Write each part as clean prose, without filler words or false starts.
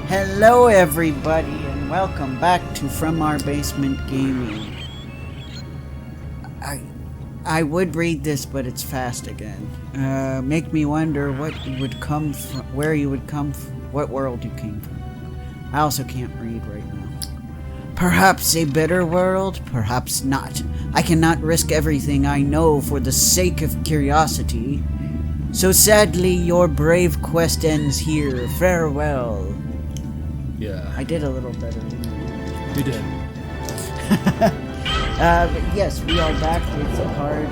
Hello everybody and welcome back to From Our Basement Gaming. I would read this, but it's fast again. Make me wonder what you would come from, where you would come from, what world you came from. I also can't read right now. Perhaps a better world, perhaps not. I cannot risk everything I know for the sake of curiosity. So sadly, your brave quest ends here. Farewell. Yeah. I did a little better than You did. but yes, we are back with part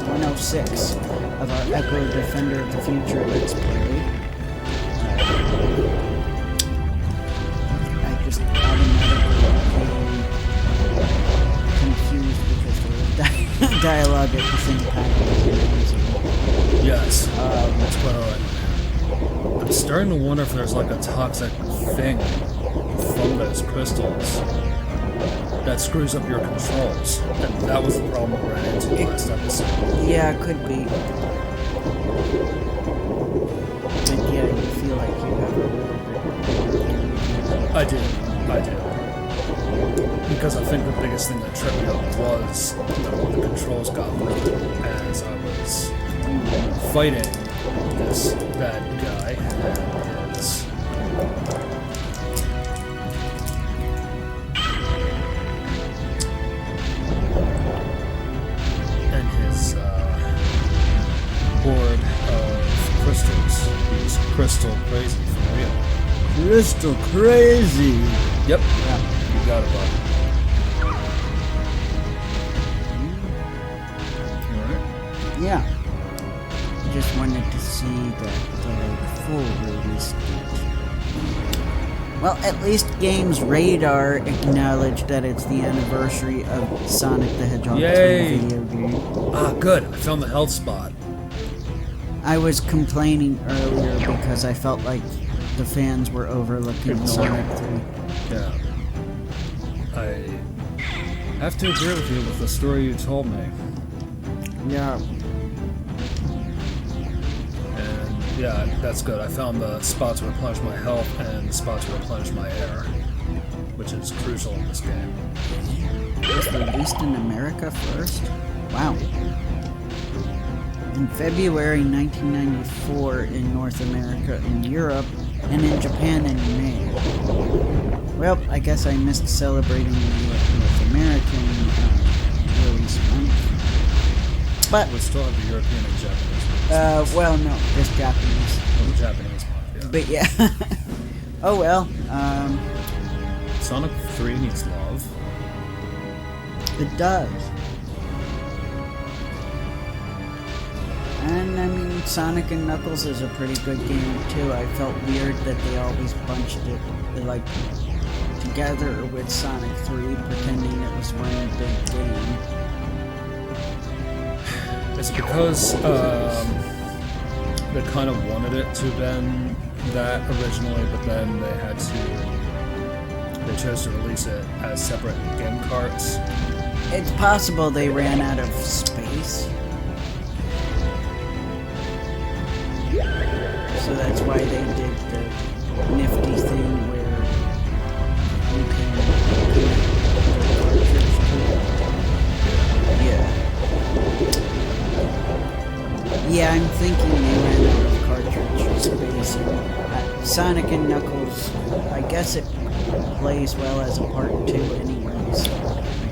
106 of our Ecco Defender of the Future Let's Play. I just automatically became confused because there was dialogue at the same time. Yes. That's quite alright. I'm starting to wonder if there's like a toxic thing from those crystals that screws up your controls. And that was the problem we ran into last episode. Yeah, it could be. But yeah, you feel like you have a little bit. I do. Because I think the biggest thing that tripped me up was the controls got broken as I was fighting this bad guy and his horde of crystals. He's crystal crazy for real. Crystal crazy! Yep. Yeah. You got it, bud. You alright? Yeah. Just wanted to see the full release date. Well, at least Games Radar acknowledged that it's the anniversary of Sonic the Hedgehog 2 video game. Ah, good. I found the health spot. I was complaining earlier because I felt like the fans were overlooking Sonic 3. Yeah. I have to agree with you with the story you told me. Yeah. Yeah, that's good. I found the spot to replenish my health and the spot to replenish my air, which is crucial in this game. It was released in America first? Wow. In February 1994 in North America and Europe, and in Japan in May. Well, I guess I missed celebrating the North American release month. But we still have the European and Japanese. well, no, just Japanese. Oh, the Japanese one, yeah. But yeah. Oh well. Sonic 3 needs love. It does. And I mean, Sonic and Knuckles is a pretty good game too. I felt weird that they always bunched it like together with Sonic 3, pretending it was one big game. It's because they kind of wanted it to have been that originally, but then they chose to release it as separate game carts. It's possible they ran out of space. So that's why they did the nifty thing where you can connect the cartridge to it. Yeah. Yeah, I'm thinking they ran out of cartridge space. Sonic and Knuckles, I guess it plays well as a part 2 anyway, so I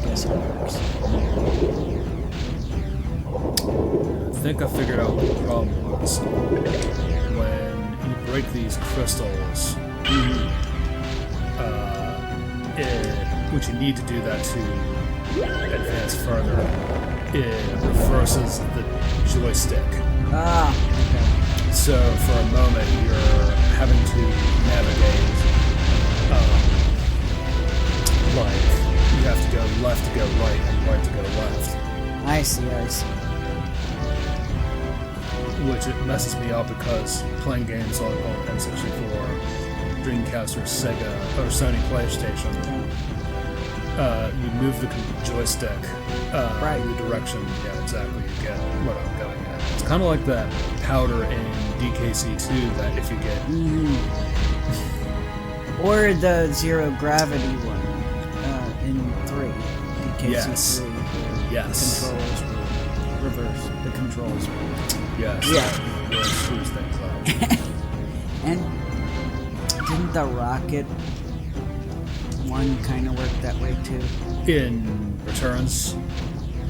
guess it works. I think I figured out what the problem was. When you break these crystals, which you need to do that to advance further, it reverses the joystick. Ah, okay. So for a moment you're having to navigate, like you have to go left to go right and right to go left. I see. Which it messes me up because playing games on N64, Dreamcast, or Sega, or Sony PlayStation, you move the joystick right. in the direction, yeah, exactly, you get what I'm going at. It's kind of like that powder in DKC2 that if you get Or the zero gravity one in 3. DKC3. Yes. Yes. The controls were reversed. The controls were. Yes. Yeah. Really screws things up. And didn't the rocket one kind of work that way too? In Returns?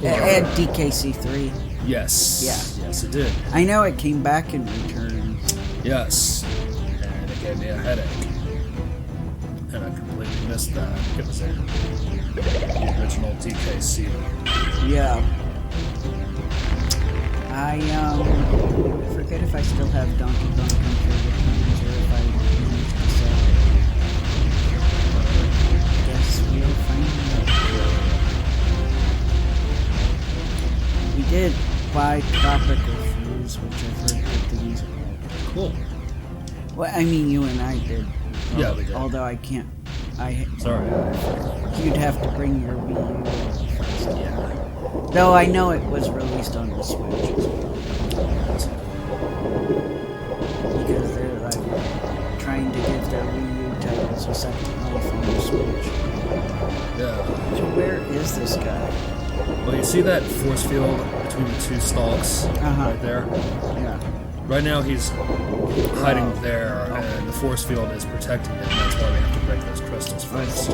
And DKC3. Yes. Yeah. Yes, it did. I know it came back in Returns. Yes. And it gave me a headache. And I completely missed that. It was in the original DKC. Yeah. I forget if I still have Donkey Kong Country Returns or if I managed to sell it. Guess we'll find out. We did buy Tropical Fuse, which I've heard good things about. Cool. Well, I mean, you and I did. Yeah, we did. Although I can't. Sorry. You'd have to bring your Wii U first. Yeah. Though I know it was released on the Switch as well. Because they're like trying to give their Wii U titles a second life on the Switch. Yeah. So where is this guy? Well, you see that force field between the two stalks right there? Yeah. Right now he's hiding there, and the force field is protecting him. That's why we have to break those crystals first.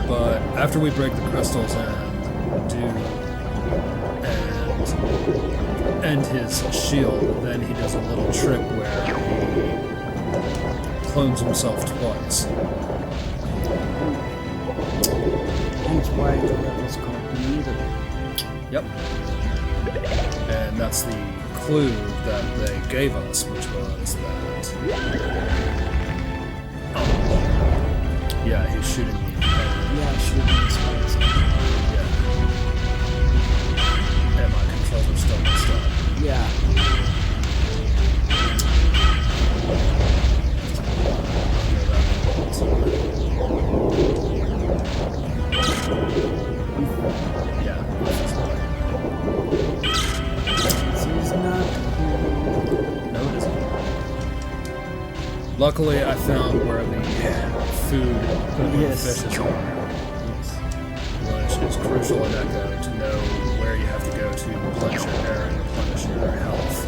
But after we break the crystals and end his shield, then he does a little trick where he clones himself twice. That's why the level's called Intruder. Yep. And that's the clue that they gave us, which was that... yeah, he's shooting me. Yeah, shooting his face. Yeah. And my controls are still messed up. Yeah. Yeah. This is not cool. No, it isn't. Luckily, I found where the food fishes are, which is crucial in Echo to know where you have to go to replenish your air and replenish your health.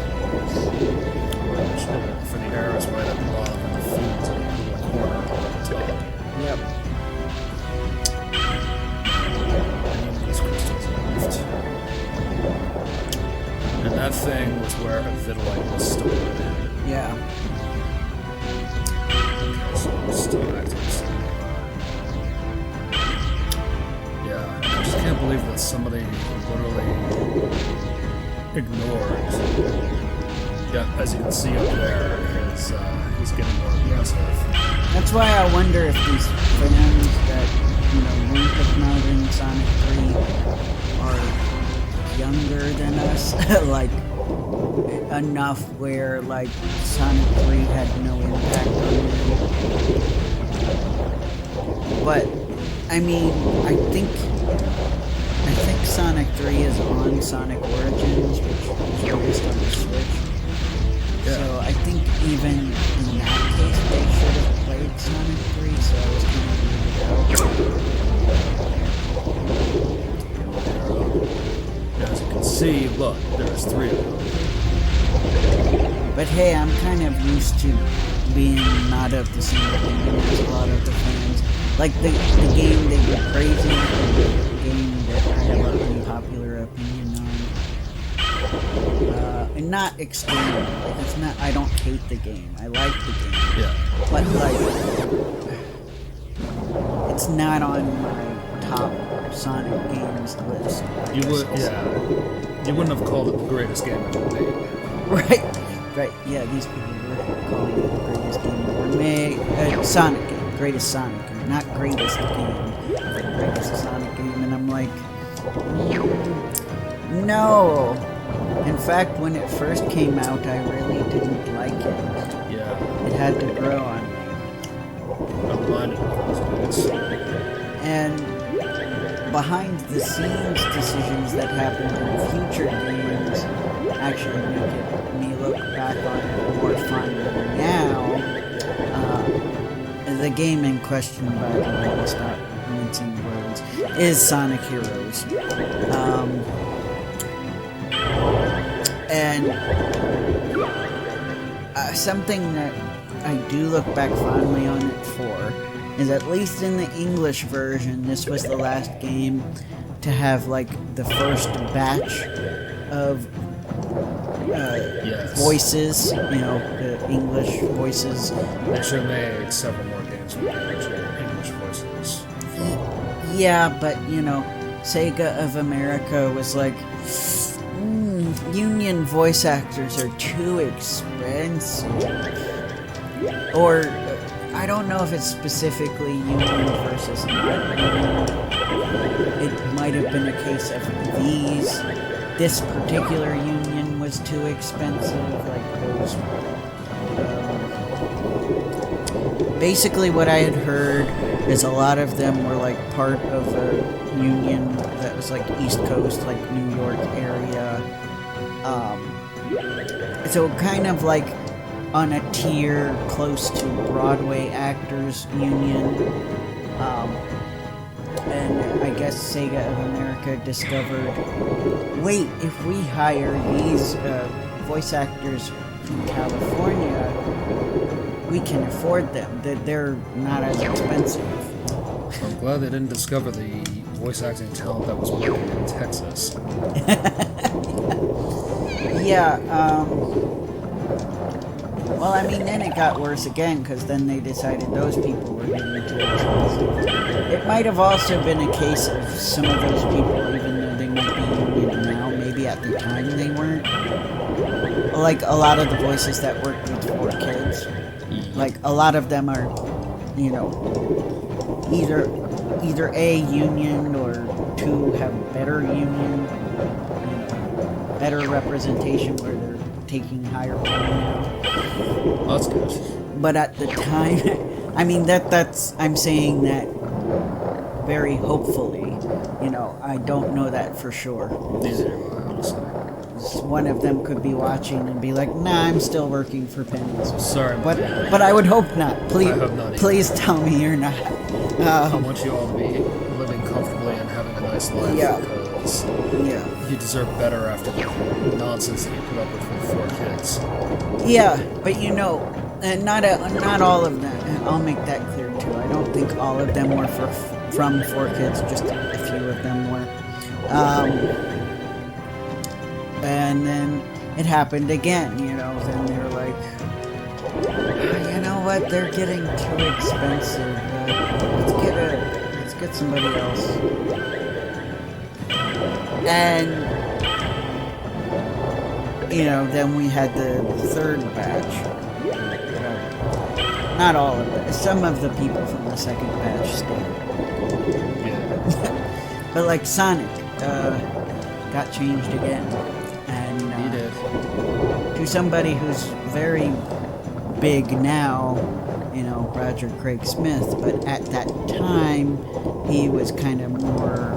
Which, for the air is right at the bottom, and the food's in the little corner at the top. Yep. And these crystals are left. And that thing was where a Vitellite was stored. Yeah. Still active. Yeah, I just can't believe that somebody literally ignored. Yeah, as you can see up there, he's getting more aggressive. That's why I wonder if these fans that, weren't about in Sonic 3 are younger than us, like, enough where, like, Sonic 3 had no impact on them. But, I mean, I think Sonic 3 is on Sonic Origins, which was released on the Switch. Yeah. So I think even in that case, they should have played Sonic 3, so I was kind of weirded out. As you can see, look, there's 3 of them. But hey, I'm kind of used to being not of the same opinion as a lot of the fans. Like the game they were praising, the game that I have an unpopular opinion on. And not extreme. Like it's not. I don't hate the game. I like the game. Yeah. But like, it's not on my top Sonic games list. You wouldn't have called it the greatest game ever made. Right, yeah, these people were calling it the greatest game ever made. Sonic game, greatest Sonic game, not greatest game, but greatest Sonic game, and I'm like, no. In fact, when it first came out, I really didn't like it. Yeah. It had to grow on me. I'm reminded of those days. And behind the scenes decisions that happened in future games actually make me look back on it more fun now the game in question, by the way, to stop mincing words, is Sonic Heroes. And something that I do look back fondly on it for is, at least in the English version, this was the last game to have like the first batch of Yes. voices, the English voices. They should have made several more games with English voices. Yeah, but Sega of America was like, union voice actors are too expensive. Or, I don't know if it's specifically union versus non-union. It might have been a case of this particular union was too expensive, like those. Basically what I had heard is a lot of them were like part of a union that was like East Coast, like New York area. So kind of like on a tier close to Broadway Actors Union. And I guess Sega of America discovered, wait, if we hire these voice actors from California, we can afford them. That they're not as expensive. I'm glad they didn't discover the voice acting talent that was working in Texas. Yeah, well, I mean, then it got worse again, because then they decided those people were getting too expensive. It might have also been a case of some of those people, even though they might be union now, maybe at the time they weren't. Like, a lot of the voices that worked with 4Kids, like, a lot of them are, either A, union, or 2, have better union, better representation where they're taking higher pay now. Oh, that's good. But at the time, I mean, that's I'm saying that very hopefully. I don't know that for sure. Neither do I, honestly. One of them could be watching and be like, nah, I'm still working for pennies. Sorry, but I would hope not. Please, I hope not please tell me you're not. I want you all to be living comfortably and having a nice life, because you deserve better after the nonsense that you put up with 4Kids. Yeah, but and not all of them. And I'll make that clear too. I don't think all of them were from 4Kids. Just a few of them were. And then it happened again. Then they were like, you know what? They're getting too expensive. Let's get somebody else. And then we had the third batch. Not all of it. Some of the people from the second batch stayed. But like Sonic got changed again. And He did. to somebody who's very big now, Roger Craig Smith, but at that time he was kind of more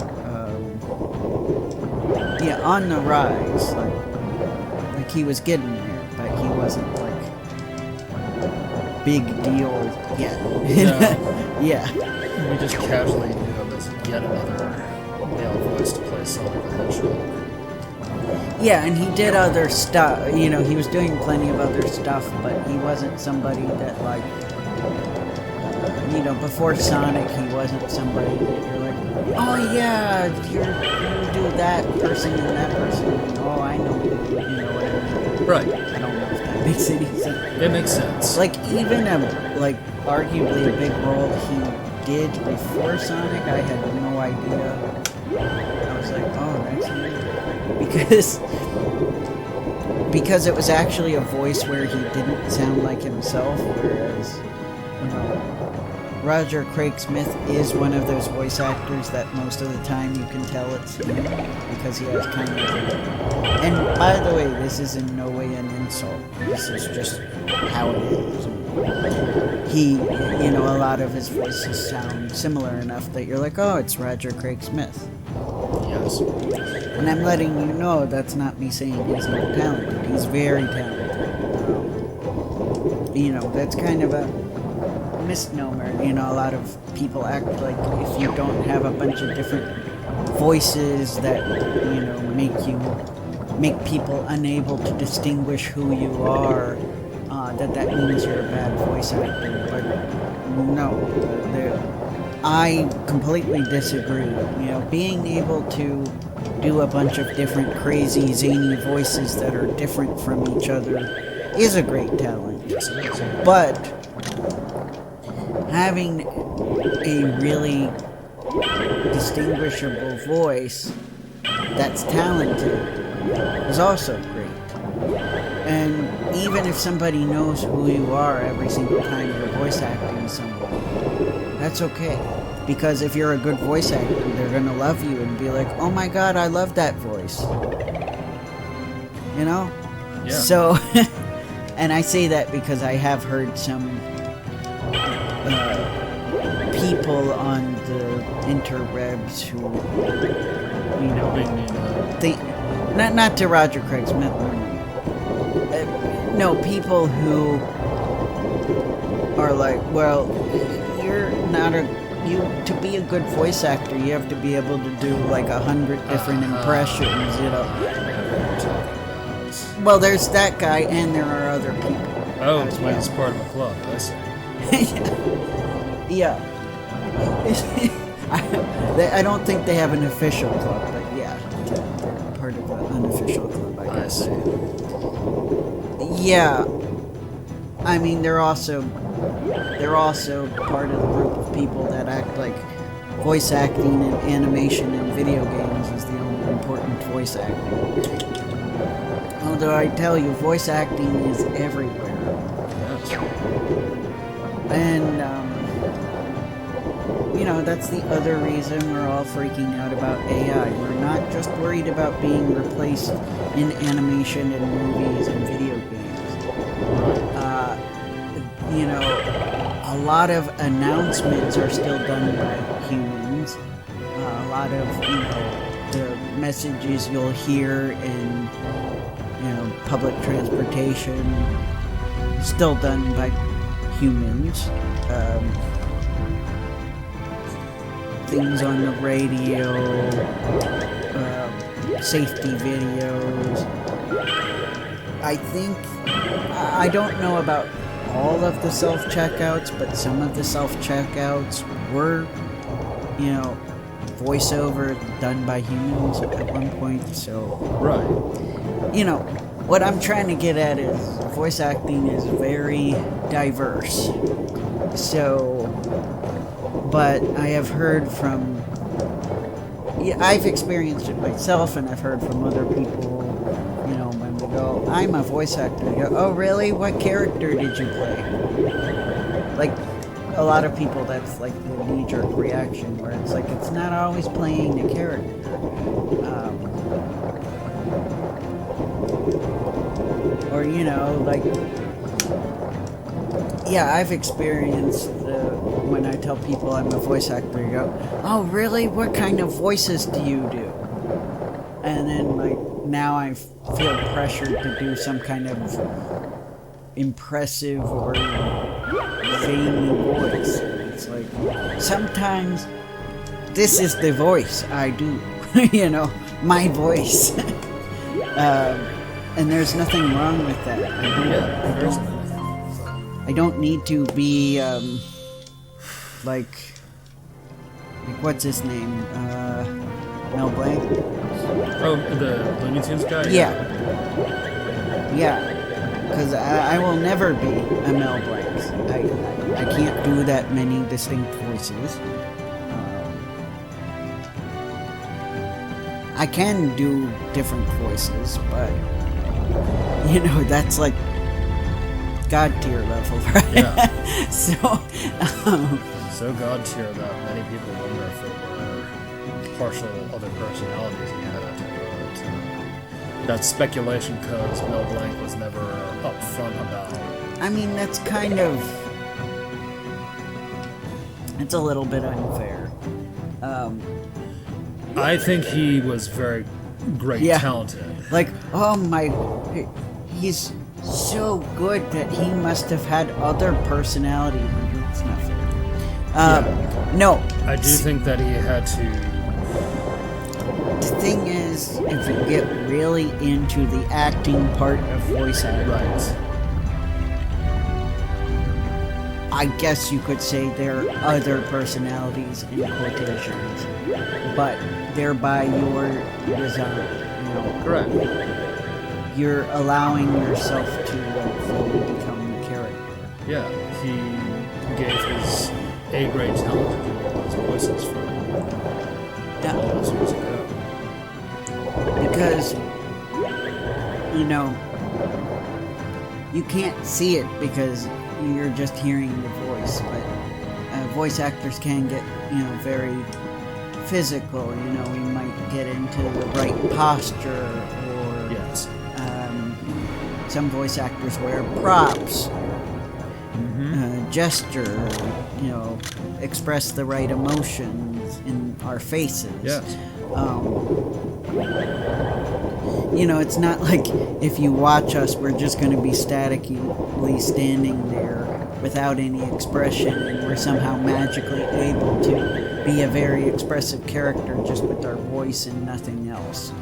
on the rise, like he was getting there, but he wasn't like big deal yet. Yeah. We just casually knew him as yet another male voice to play Sonic the Hedgehog. Yeah, and he did other stuff. He was doing plenty of other stuff, but he wasn't somebody that like, before Sonic, he wasn't somebody that you're like, oh yeah, you do that person and that person, and oh, I know, whatever. Right. I don't know if that makes any sense. It makes sense. Like, even arguably a big role he did before Sonic, I had no idea. I was like, oh, that's him. Because it was actually a voice where he didn't sound like himself, whereas, Roger Craig Smith is one of those voice actors that most of the time you can tell it's him, because he has kind of and by the way, this is in no way an insult. This is just how it is. He, a lot of his voices sound similar enough that you're like, oh, it's Roger Craig Smith. Yes. And I'm letting you know that's not me saying he's not talented. He's very talented. That's kind of a misnomer. You know, a lot of people act like if you don't have a bunch of different voices that, you know, make people unable to distinguish who you are, that means you're a bad voice actor. But no, I completely disagree. You know, being able to do a bunch of different crazy, zany voices that are different from each other is a great talent. Yes, it is. But having a really distinguishable voice that's talented is also great. And even if somebody knows who you are every single time you're voice acting someone, that's okay. Because if you're a good voice actor, they're gonna love you and be like, oh my god, I love that voice. You know? Yeah. So, and I say that because I have heard some people on the interwebs who, you know, they, not to Roger Craig Smith, no, people who are like, well, you're not to be a good voice actor, you have to be able to do like 100 different impressions, you know. Well, there's that guy, and there are other people. Oh, he's part of a club, I see. Yeah. I don't think they have an official club, but yeah, they're part of an unofficial club, I guess. I see. Yeah. I mean, they're also part of the group of people that act like voice acting and animation in video games is the only important voice acting. Although I tell you, voice acting is everywhere. And, you know, that's the other reason we're all freaking out about AI. We're not just worried about being replaced in animation and movies and video games. You know, a lot of announcements are still done by humans. A lot of, you know, the messages you'll hear in, you know, public transportation, still done by humans. Things on the radio, safety videos. I think, I don't know about all of the self-checkouts, but some of the self-checkouts were, you know, voiceover done by humans at one point, so... Right. You know, what I'm trying to get at is voice acting is very diverse. So... But I have heard from... Yeah, I've experienced it myself, and I've heard from other people, you know, when they go, I'm a voice actor. They go, oh, really? What character did you play? Like, a lot of people, that's like the knee-jerk reaction, where it's like, it's not always playing a character. Or, you know, like... Yeah, I've experienced when I tell people I'm a voice actor, you go, oh, really? What kind of voices do you do? And then, like, now I feel pressured to do some kind of impressive or zany voice. It's like, sometimes this is the voice I do, you know, my voice. And there's nothing wrong with that. I don't need to be, like what's his name? Mel Blanc? Oh, the Looney Tunes guy? Yeah. Because I will never be a Mel Blanc. I can't do that many distinct voices. I can do different voices, but, you know, that's like God tier level, right? Yeah. So God tier that many people wonder if it were partial other personalities he had. That's speculation because Mel Blanc was never upfront about. I mean, that's kind of... It's a little bit unfair. I think he was very great, talented. Like, oh my... He's so good that he must have had other personalities. It's not fair. Yeah. No. I do think that he had to. The thing is, if you get really into the acting part of voice acting, Right. I guess you could say there are other personalities in quotations, but they're by your design. You know, Correct. you're allowing yourself to fully become the character. Yeah, he gave his A-grade talent to do all his voices for Yeah. all those years ago. Because, you know, you can't see it because you're just hearing the voice, but voice actors can get, you know, very physical. You know, we might get into the right posture, or Yes. some voice actors wear props, Mm-hmm. gesture, you know, express the right emotions in our faces. Yes. You know, it's not like if you watch us, we're just going to be statically standing there without any expression, and we're somehow magically able to be a very expressive character just with our voice and nothing else.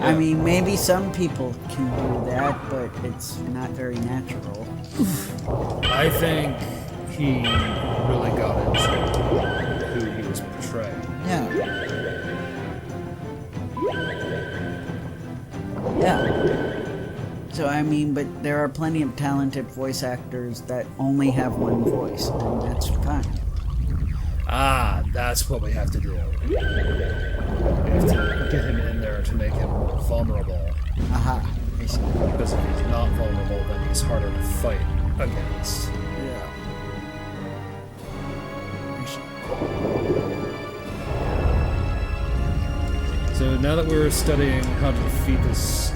I mean, maybe some people can do that, but it's not very natural. I think he really got into who he was portraying. Yeah. Yeah. So, I mean, but there are plenty of talented voice actors that only have one voice, and that's fine. Ah, that's what we have to do. We have to get him in there to make him vulnerable. Aha. I see. Because if he's not vulnerable, then he's harder to fight against. Yeah. I see. So now that we're studying how to defeat this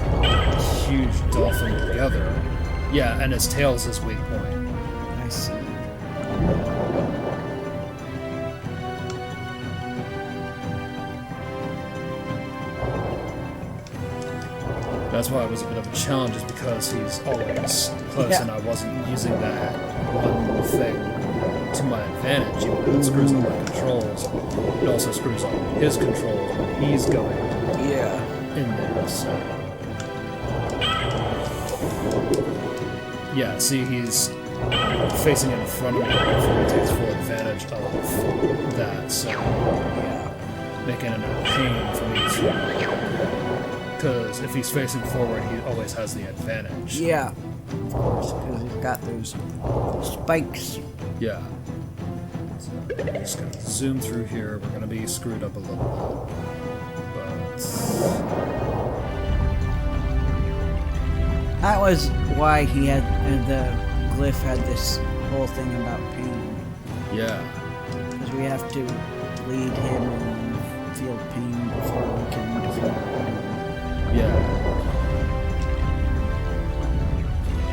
huge dolphin together, yeah, and his tail's his weak point. I see. That's why it was a bit of a challenge, is because he's always close, Yeah. and I wasn't using that one thing to my advantage. Even though it screws up my controls, it also screws up his controls when he's going Yeah. in there. So yeah, see, he's facing in front of me, therefore he takes full advantage of that. So Yeah. making it a pain for me to. Because if he's facing forward, he always has the advantage. Yeah. Of course, because he's got those spikes. Yeah. So I'm just going to zoom through here. We're going to be screwed up a little bit. But That was why he had the glyph had this whole thing about pain. yeah. Because we have to lead him and feel pain before we can defeat him. Yeah.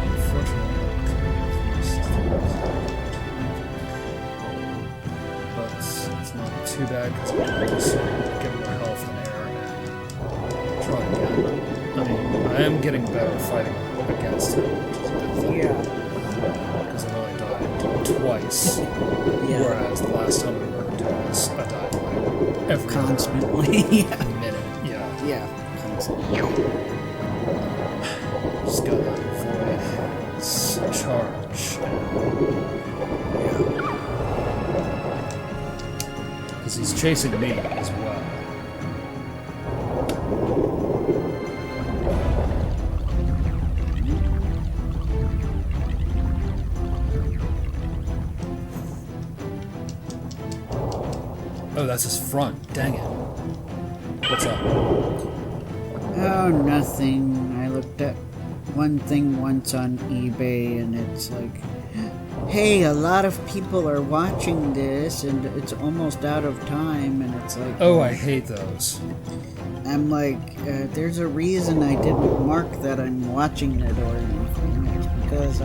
Unfortunately, but it's not too bad because I can just get more health and air and try again. I mean, I am getting better fighting against him, which is a good thing. Yeah. Because I've only died twice. Yeah. Whereas the last time we were doing this, I died like every Constantly. Yeah. minute. Yeah. Yeah. Constantly. Just gotta avoid his charge. Because he's chasing me as well. Oh, that's his front. Dang it. What's up? Oh, nothing. I looked at one thing once on eBay and it's like, hey, a lot of people are watching this and it's almost out of time, and it's like, Oh, I hate those. I'm like, there's a reason I didn't mark that I'm watching it or anything. It's because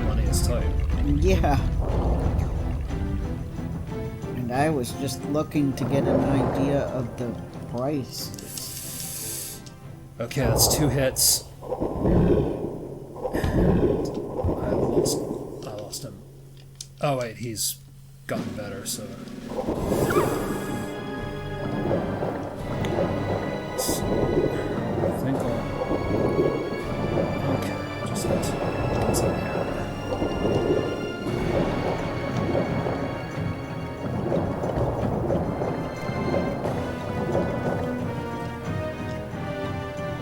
Money is tight. yeah. And I was just looking to get an idea of the price. Okay, that's 2 hits. Oh wait, he's gotten better, so... I think I'll... Okay, just let's in here.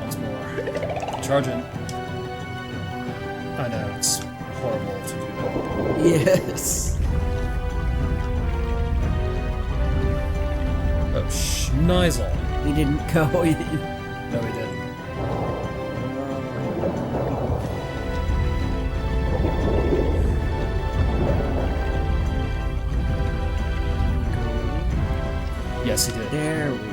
Once more. Charging. I know, it's horrible to do that. Yes. Oh, schnizel. He didn't go in. No, he didn't. Yes, he did. There we go.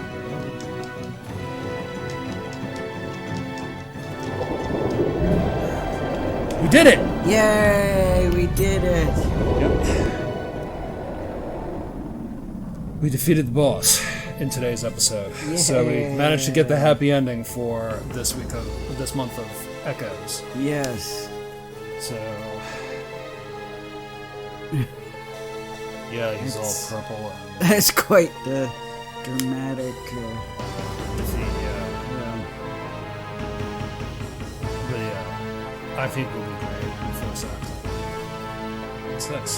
We did it! Yay, we did it. Yep. We defeated the boss in today's episode. Yeah. So we managed to get the happy ending for this month of Echoes. Yes. So yeah, he's all purple and That's quite the dramatic. defeat, yeah. Yeah. But yeah, I think we'll be great in the first act. What's this?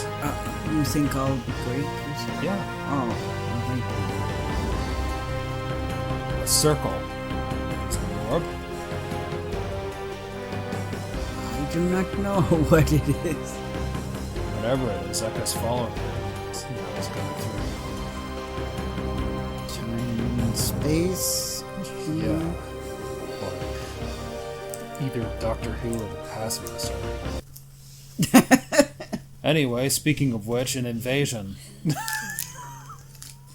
You think I'll be great? Chris? Yeah. Oh, thank you. A circle. It's an orb. I do not know what it is. Whatever it is, Echo's following it. It's going through. Time and space. Yeah. Or either Doctor Who or the Passmaster. Anyway, speaking of which, an invasion.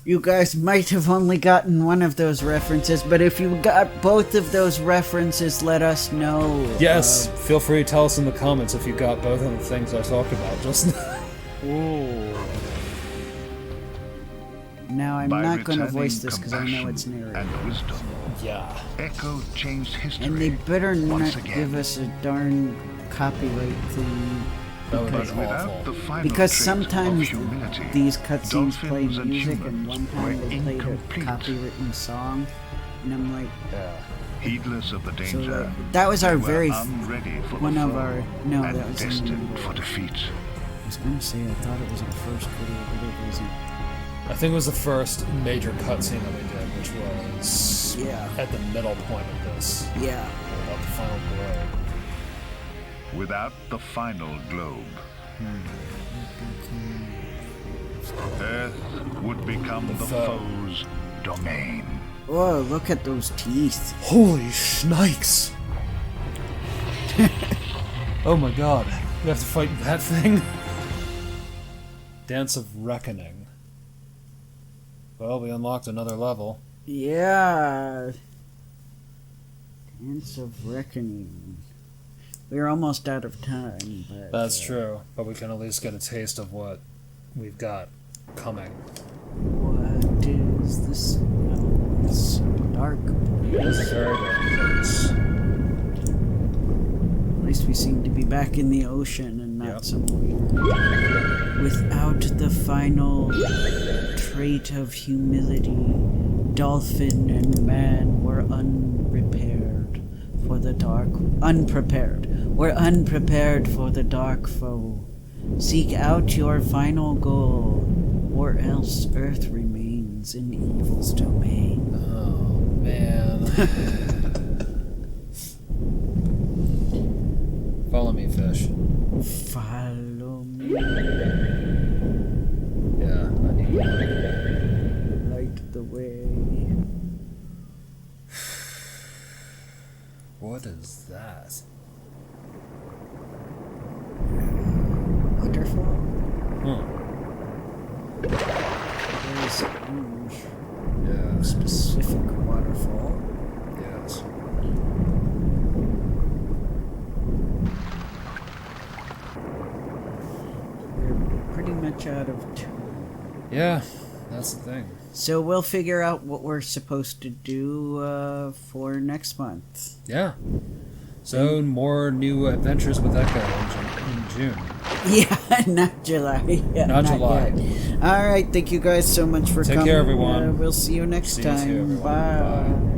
You guys might have only gotten one of those references, but if you got both of those references, let us know. Yes, feel free to tell us in the comments if you got both of the things I talked about just now. Now I'm By not going to returning voice this because I know it's compassion narrated. and wisdom, Yeah. Echo changed history. And they better once not again. give us a darn copyright thing. That would be But without awful. the final Because trait sometimes of humility, these cutscenes play dolphins and music, and humans one time were they played a incomplete. copywritten song, and I'm like, Yeah. Heedless of the so danger, that was our they were very unready for one the of foe our no, and that was in the destined middle. for defeat. I was gonna say I thought it was our first video, but it wasn't. I think it was the first major cutscene that we did, which was Yeah. at the middle point of this. Yeah. About the final globe. Without the final globe, Earth would become the foe. foe's domain. Oh, look at those teeth. Holy shnikes! Oh my god. We have to fight that thing? Dance of Reckoning. Well, we unlocked another level. Yeah. Dance of Reckoning. We're almost out of time, but That's true, but we can at least get a taste of what we've got coming. what is this? Oh, it's dark. This is very good. At least we seem to be back in the ocean and not Yep. somewhere. Without the final trait of humility, dolphin and man were unprepared for the dark. Unprepared. We're unprepared for the dark foe. Seek out your final goal, or else Earth remains in evil's domain. Oh, man. Follow me, fish. Follow me, Yeah, I need one. light the way. What is that? Waterfall? Huh. There's Yeah. specific waterfall. Yes. We're pretty much out of time. Yeah, that's the thing. So we'll figure out what we're supposed to do for next month. Yeah. So, more new adventures with Echo in June. Yeah, not July. Yeah, Not July. yet. All right, thank you guys so much for Take coming. care, everyone. We'll see you next See you time. too, everyone. Bye. Bye.